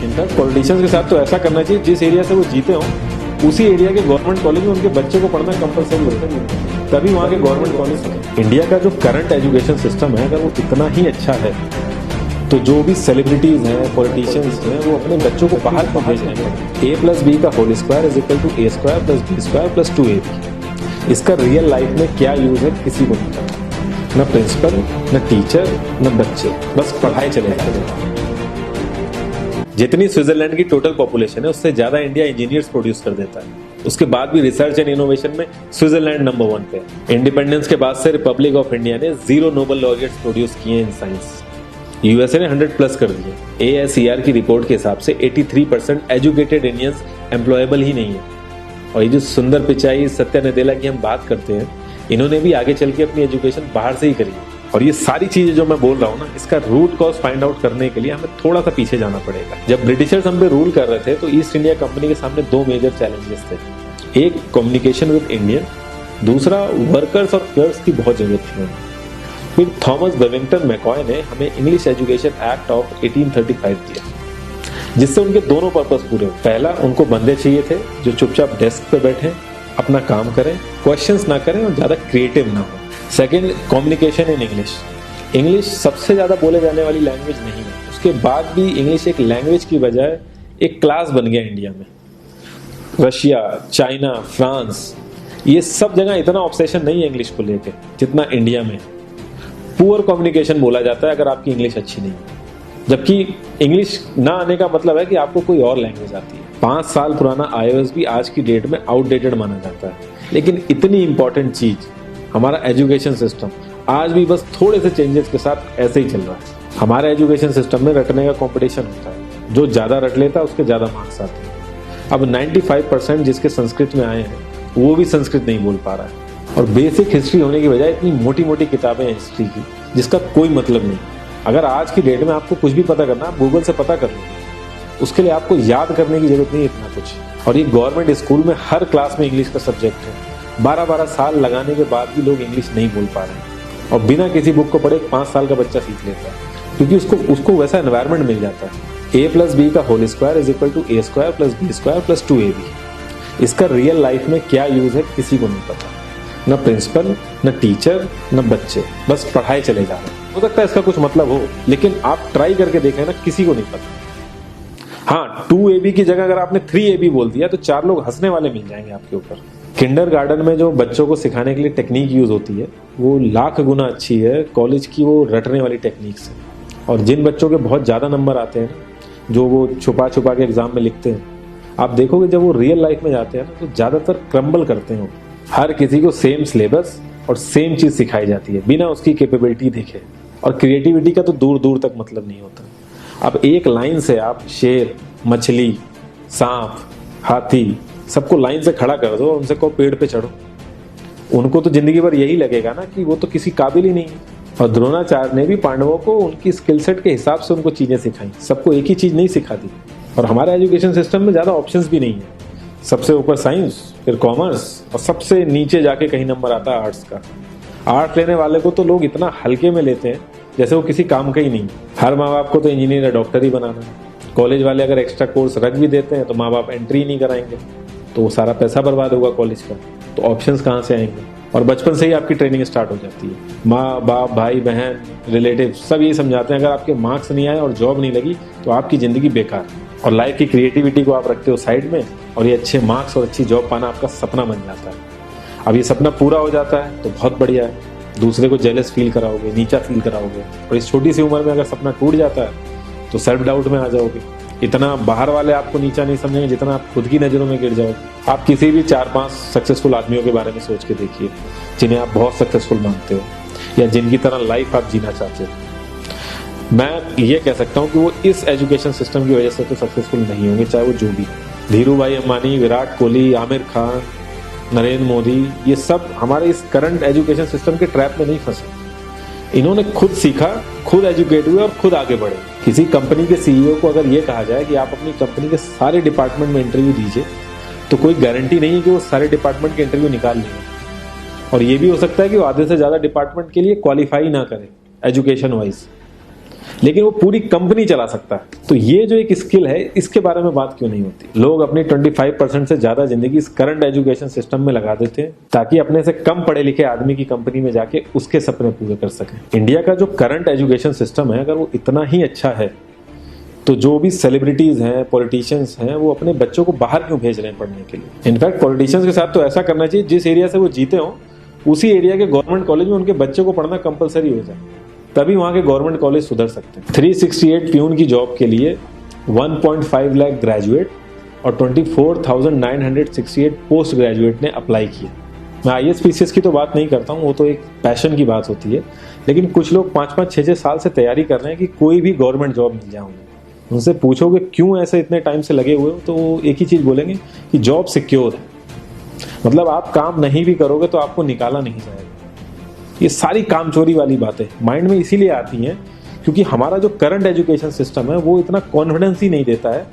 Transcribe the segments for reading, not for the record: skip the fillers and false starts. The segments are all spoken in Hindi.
इनफैक्ट पॉलिटिशियंस के साथ तो ऐसा करना चाहिए, जिस एरिया से वो जीते हों उसी एरिया के गवर्नमेंट कॉलेज में उनके बच्चे को पढ़ना कंपलसरी होता है, तभी वहाँ के गवर्नमेंट कॉलेज। इंडिया का जो करंट एजुकेशन सिस्टम है अगर वो इतना ही अच्छा है तो जो भी सेलिब्रिटीज हैं, पॉलिटिशियंस हैं, वो अपने बच्चों को बाहर क्यों भेज रहे हैं? A+B का whole square is equal to A square plus B square plus 2AB। इसका रियल लाइफ में क्या यूज है किसी को नहीं पता, न प्रिंसिपल, न टीचर, न बच्चे, बस पढ़ाई चले जाते हैं। जितनी स्विट्जरलैंड की टोटल पॉपुलेशन है उससे ज्यादा इंडिया इंजीनियर्स प्रोड्यूस कर देता है। उसके बाद भी रिसर्च एंड इनोवेशन में स्विट्जरलैंड नंबर 1 पे है। इंडिपेंडेंस के बाद से रिपब्लिक ऑफ इंडिया ने 0 नोबेल लॉरिएट्स प्रोड्यूस किए इन साइंस। यूएसए ने 100+ कर दिए। ASER की रिपोर्ट के हिसाब से 83% एजुकेटेड इंडियंस एम्प्लॉयबल ही नहीं है। और ये जो सुंदर पिचाई सत्या नदेला की हम बात करते हैं, इन्होंने भी आगे चल के अपनी एजुकेशन बाहर से ही करी है। और ये सारी चीजें जो मैं बोल रहा हूँ ना, इसका रूट कॉज फाइंड आउट करने के लिए हमें थोड़ा सा पीछे जाना पड़ेगा। जब ब्रिटिशर्स हम पे रूल कर रहे थे तो ईस्ट इंडिया कंपनी के सामने 2 मेजर चैलेंजेस थे। एक कम्युनिकेशन विद इंडियन, दूसरा वर्कर्स और क्लर्क्स की बहुत जरूरत थी। फिर थॉमस बेविंगटन मैकॉय ने हमें इंग्लिश एजुकेशन एक्ट ऑफ 1835 दिया, जिससे उनके दोनों पर्पस पूरे हुए। पहला, उनको बंदे चाहिए थे जो चुपचाप डेस्क पे बैठे, अपना काम करें, क्वेश्चंस ना करें और ज्यादा क्रिएटिव ना हो। Second, communication in English. English सबसे ज्यादा बोले जाने वाली लैंग्वेज नहीं है, उसके बाद भी इंग्लिश एक लैंग्वेज की बजाय एक क्लास बन गया इंडिया में। रशिया, चाइना, फ्रांस, ये सब जगह इतना ऑब्सेशन नहीं है इंग्लिश को लेकर जितना इंडिया में। पुअर कम्युनिकेशन बोला जाता है अगर आपकी इंग्लिश अच्छी नहीं है, जबकि इंग्लिश ना आने का मतलब है कि आपको कोई और लैंग्वेज आती है। 5 साल पुराना iOS भी आज की डेट में आउटडेटेड माना जाता है। लेकिन इतनी इंपॉर्टेंट चीज हमारा एजुकेशन सिस्टम आज भी बस थोड़े से चेंजेस के साथ ऐसे ही चल रहा है। हमारे एजुकेशन सिस्टम में रटने का कंपटीशन होता है, जो ज्यादा रट लेता है उसके ज्यादा मार्क्स आते हैं। अब 95% जिसके संस्कृत में आए हैं वो भी संस्कृत नहीं बोल पा रहा है। और बेसिक हिस्ट्री होने की बजाय इतनी मोटी मोटी किताबें हैं हिस्ट्री की जिसका कोई मतलब नहीं। अगर आज की डेट में आपको कुछ भी पता करना, आप गूगल से पता कर लो, उसके लिए आपको याद करने की जरूरत नहीं है इतना कुछ। और ये गवर्नमेंट स्कूल में हर क्लास में इंग्लिश का सब्जेक्ट है। 12-12 साल लगाने के बाद भी लोग इंग्लिश नहीं बोल पा रहे हैं, और बिना किसी बुक को पढ़े 5 साल का बच्चा सीख लेता है, क्योंकि उसको वैसा एनवायरनमेंट मिल जाता है। A+B का whole square is equal to A square plus B square plus 2AB। इसका रियल लाइफ में क्या यूज है किसी को नहीं पता, न प्रिंसिपल, न टीचर, न बच्चे, बस पढ़ाई चले जा रहे हैं। हो सकता है इसका कुछ मतलब हो, लेकिन आप ट्राई करके देखें ना, किसी को नहीं पता। हाँ, 2AB की जगह अगर आपने 3AB बोल दिया तो 4 लोग हंसने वाले मिल जाएंगे आपके ऊपर। किंडरगार्टन में जो बच्चों को सिखाने के लिए टेक्निक यूज होती है वो लाख गुना अच्छी है कॉलेज की वो रटने वाली टेक्निक से। और जिन बच्चों के बहुत ज्यादा नंबर आते हैं, जो वो छुपा छुपा के एग्जाम में लिखते हैं, आप देखोगे जब वो रियल लाइफ में जाते हैं ना तो ज्यादातर क्रम्बल करते हैं। हर किसी को सेम सिलेबस और सेम चीज सिखाई जाती है बिना उसकी कैपेबिलिटी देखे, और क्रिएटिविटी का तो दूर दूर तक मतलब नहीं होता। अब एक लाइन से आप शेर, मछली, सांप, हाथी सबको लाइन से खड़ा कर दो और उनसे कहो पेड़ पे चढ़ो, उनको तो जिंदगी भर यही लगेगा ना कि वो तो किसी काबिल ही नहीं है। और द्रोणाचार्य ने भी पांडवों को उनकी स्किल सेट के हिसाब से उनको चीजें सिखाई, सबको एक ही चीज नहीं सिखा दी। और हमारा एजुकेशन सिस्टम में ज्यादा ऑप्शंस भी नहीं है, सबसे ऊपर साइंस, फिर कॉमर्स, और सबसे नीचे जाके कहीं नंबर आता है आर्ट्स का। आर्ट लेने वाले को तो लोग इतना हल्के में लेते हैं जैसे वो किसी काम का ही नहीं। हर माँ बाप को तो इंजीनियर या डॉक्टर ही बनाना है। कॉलेज वाले अगर एक्स्ट्रा कोर्स रख भी देते हैं तो माँ बाप एंट्री नहीं कराएंगे, तो वो सारा पैसा बर्बाद होगा कॉलेज का। तो ऑप्शंस कहाँ से आएंगे? और बचपन से ही आपकी ट्रेनिंग स्टार्ट हो जाती है। माँ बाप, भाई बहन, रिलेटिव सब ये समझाते हैं अगर आपके मार्क्स नहीं आए और जॉब नहीं लगी तो आपकी जिंदगी बेकार। और लाइफ की क्रिएटिविटी को आप रखते हो साइड में, और ये अच्छे मार्क्स और अच्छी जॉब पाना आपका सपना बन जाता है। अब ये सपना पूरा हो जाता है तो बहुत बढ़िया है, दूसरे को जेलस फील कराओगे, नीचा फील कराओगे। और इस छोटी सी उम्र में अगर सपना टूट जाता है तो सेल्फ डाउट में आ जाओगे। इतना बाहर वाले आपको नीचा नहीं समझेंगे जितना आप खुद की नजरों में गिर जाओगे। आप किसी भी 4-5 सक्सेसफुल आदमियों के बारे में सोच के देखिए जिन्हें आप बहुत सक्सेसफुल मानते हो, या जिनकी तरह लाइफ आप जीना चाहते हो। मैं ये कह सकता हूँ कि वो इस एजुकेशन सिस्टम की वजह से तो सक्सेसफुल नहीं होंगे, चाहे वो जो भी। धीरू भाई अंबानी, विराट कोहली, आमिर खान, नरेंद्र मोदी, ये सब हमारे इस करंट एजुकेशन सिस्टम के ट्रैप में नहीं फंसे। इन्होंने खुद सीखा, खुद एजुकेट हुए और खुद आगे बढ़े। किसी कंपनी के सीईओ को अगर ये कहा जाए कि आप अपनी कंपनी के सारे डिपार्टमेंट में इंटरव्यू दीजिए, तो कोई गारंटी नहीं है कि वो सारे डिपार्टमेंट के इंटरव्यू निकाल लेंगे। और ये भी हो सकता है कि वो आधे से ज्यादा डिपार्टमेंट के लिए क्वालिफाई ना करें एजुकेशन वाइज। लेकिन वो पूरी कंपनी चला सकता है। तो ये जो एक स्किल है, इसके बारे में बात क्यों नहीं होती? लोग अपनी 25% से ज्यादा जिंदगी इस करंट एजुकेशन सिस्टम में लगा देते हैं ताकि अपने से कम पढ़े लिखे आदमी की कंपनी में जाके उसके सपने पूरे कर सकें। इंडिया का जो करंट एजुकेशन सिस्टम है, अगर वो इतना ही अच्छा है तो जो भी सेलिब्रिटीज हैं, पॉलिटिशियंस हैं, वो अपने बच्चों को बाहर क्यों भेज रहे हैं पढ़ने के लिए? इनफैक्ट पॉलिटिशियंस के साथ तो ऐसा करना चाहिए, जिस एरिया से वो जीते हों उसी एरिया के गवर्नमेंट कॉलेज में उनके बच्चे को पढ़ना कंपलसरी हो जाए, तभी वहां के गवर्नमेंट कॉलेज सुधर सकते हैं। 368 प्यून की जॉब के लिए 1.5 लाख ग्रेजुएट और 24,968 पोस्ट ग्रेजुएट ने अप्लाई किया। मैं IAS PCS की तो बात नहीं करता हूँ, वो तो एक पैशन की बात होती है, लेकिन कुछ लोग 5-5, 6-6 साल से तैयारी कर रहे हैं कि कोई भी गवर्नमेंट जॉब मिल जाए उन्हें। उनसे पूछोगे क्यों ऐसे इतने टाइम से लगे हुए हो, तो वो एक ही चीज बोलेंगे कि जॉब सिक्योर है। मतलब आप काम नहीं भी करोगे तो आपको निकाला नहीं जाएगा। ये सारी कामचोरी वाली बातें माइंड में इसीलिए आती हैं क्योंकि हमारा जो करंट एजुकेशन सिस्टम है वो इतना कॉन्फिडेंस ही नहीं देता है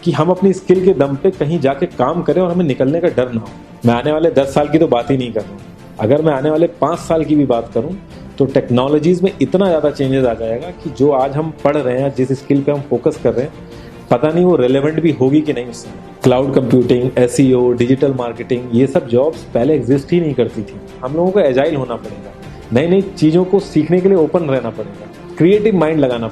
कि हम अपनी स्किल के दम पे कहीं जाके काम करें और हमें निकलने का डर ना हो। मैं आने वाले 10 साल की तो बात ही नहीं कर रहा हूँ, अगर मैं आने वाले 5 साल की भी बात करूँ तो टेक्नोलॉजीज में इतना ज़्यादा चेंजेस आ जाएगा कि जो आज हम पढ़ रहे हैं, जिस स्किल पे हम फोकस कर रहे हैं, पता नहीं वो रेलेवेंट भी होगी कि नहीं उस समय। Cloud computing, SEO, digital marketing, ये सब जॉब्स पहले एग्जिस्ट ही नहीं करती थी। हम लोगों को एजाइल होना पड़ेगा, नई नई चीज़ों को सीखने के लिए ओपन रहना पड़ेगा, क्रिएटिव माइंड लगाना